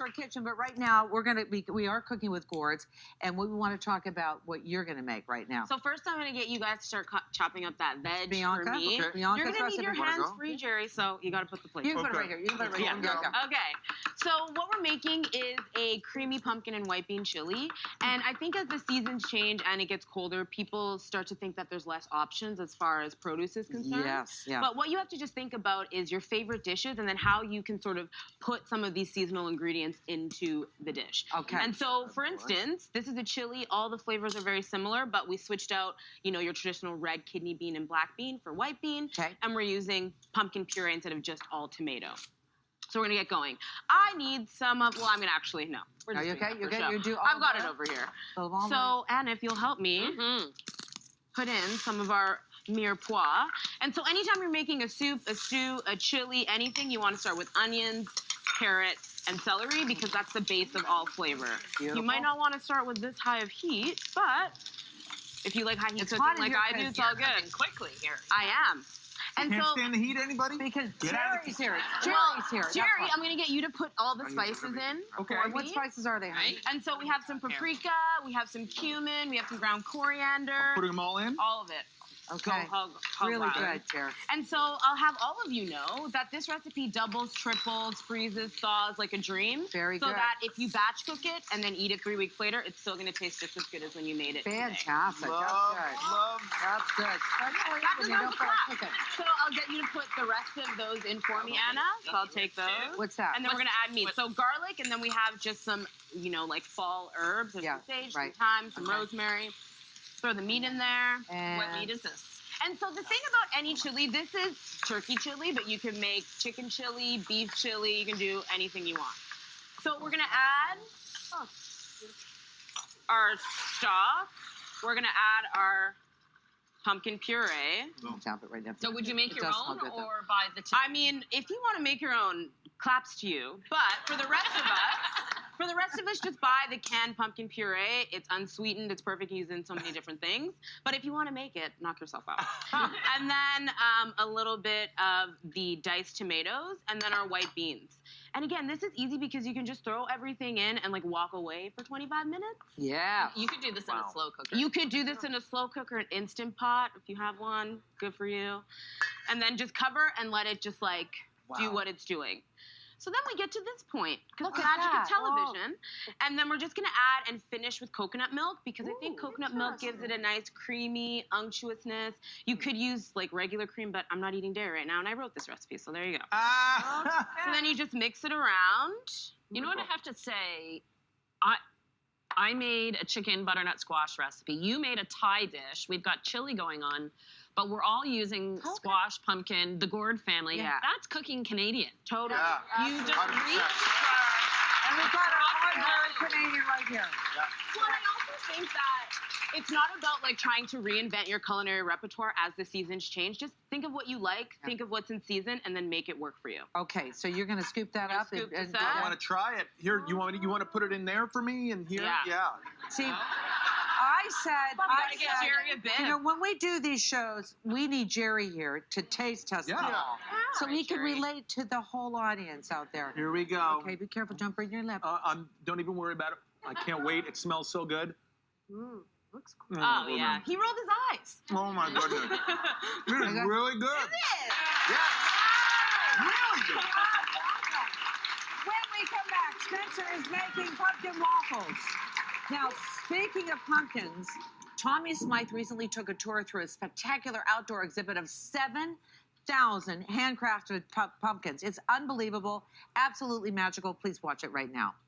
our kitchen, but right now we are cooking with gourds, and we want to talk about what you're gonna make right now. So first, I'm gonna get you guys to start chopping up that veg Bianca, for me. okay. You're gonna need your hands free, Jerry. So you gotta put the plate. You can put it right here. You can put it right here. Yeah. Okay. So what we're making is a creamy pumpkin and white bean chili, and I think as the seasons change and it gets colder, people start to think that there's less options as far as produce is concerned. Yes. Yeah. But what you have to just think about is your favorite dishes, and then how you can sort of put some of these seasonal ingredients into the dish. Okay. And so, for instance, this is a chili. All the flavors are very similar, but we switched out, your traditional red kidney bean and black bean for white bean. Okay. And we're using pumpkin puree instead of just all tomato. So we're gonna get going. I need some of. Well, I'm gonna actually no. We're just Are you doing okay? that You for okay? show. You do. I've got it over here. So, So, Anna, if you'll help me, put in some of our mirepoix. And so anytime you're making a soup, a stew, a chili, anything, you want to start with onions, carrot, and celery, because that's the base of all flavor. Beautiful. You might not want to start with this high of heat, but if you like high heat cooking like I do, it's all good. Quickly here. I am. And Can't so, stand the heat, anybody? because Get out of Jerry's here. well, Jerry's here. Jerry, I'm going to get you to put all the spices in. Okay. for What me. spices are they, honey? And so we have some paprika, we have some cumin, we have some ground coriander. Putting them all in? All of it. Okay. Hog Really wild. good, Jerry. And so I'll have all of you know that this recipe doubles, triples, freezes, thaws like a dream. Very so good. that if you batch cook it and then eat it 3 weeks later, it's still going to taste just as good as when you made it today. Fantastic. Love, That's good. love. That's good. That deserves a clap. So I'll get you to put the rest of those in for me, Anna. So I'll take those. What's that? And then we're going to add meat. So garlic, and then we have just some, like fall herbs. There's some sage, some thyme, some rosemary. Throw the meat in there. And What meat is this? And so the thing about any chili, this is turkey chili, but you can make chicken chili, beef chili, you can do anything you want. So we're gonna add our stock. We're gonna add our pumpkin puree. Tap it right down. So would you make It your does smell own good, though. or buy the tin? I mean, if you wanna make your own, claps to you. But for the rest of us, just buy the canned pumpkin puree. It's unsweetened. It's perfect used in so many different things. But if you want to make it, knock yourself out. And then a little bit of the diced tomatoes, and then our white beans. And again, this is easy because you can just throw everything in and walk away for 25 minutes. Yeah. You could do this in a slow cooker. You could do this in a slow cooker, an Instant Pot, if you have one. Good for you. And then just cover and let it just do what it's doing. So then we get to this point, because the magic of television. And then we're just gonna add and finish with coconut milk, because I think coconut milk gives it a nice creamy unctuousness. You could use regular cream, but I'm not eating dairy right now, and I wrote this recipe, so there you go. So then you just mix it around. You know what I have to say? I made a chicken butternut squash recipe. You made a Thai dish. We've got chili going on, but we're all using squash, pumpkin, the gourd family. Yeah. That's cooking Canadian. Totally. Yeah. You just 100%. reach And we've got our hard Canadian right here. Well, I also think that it's not about trying to reinvent your culinary repertoire as the seasons change. Just think of what you like, think of what's in season, and then make it work for you. Okay, so you're going to scoop that up. Scoop this I up. want to try it. Here, you want to put it in there for me and here? Yeah. See, I said, get Jerry a bit. when we do these shows, we need Jerry here to taste test them all. So he can relate to the whole audience out there. Here we go. Okay, be careful, don't burn your lip. Don't even worry about it. I can't wait. It smells so good. Looks cool. Oh, yeah. He rolled his eyes. Oh, my goodness. This is really good. Is it? Yeah. Really good. When we come back, Spencer is making pumpkin waffles. Now, speaking of pumpkins, Tommy Smythe recently took a tour through a spectacular outdoor exhibit of 7,000 handcrafted pumpkins. It's unbelievable, absolutely magical. Please watch it right now.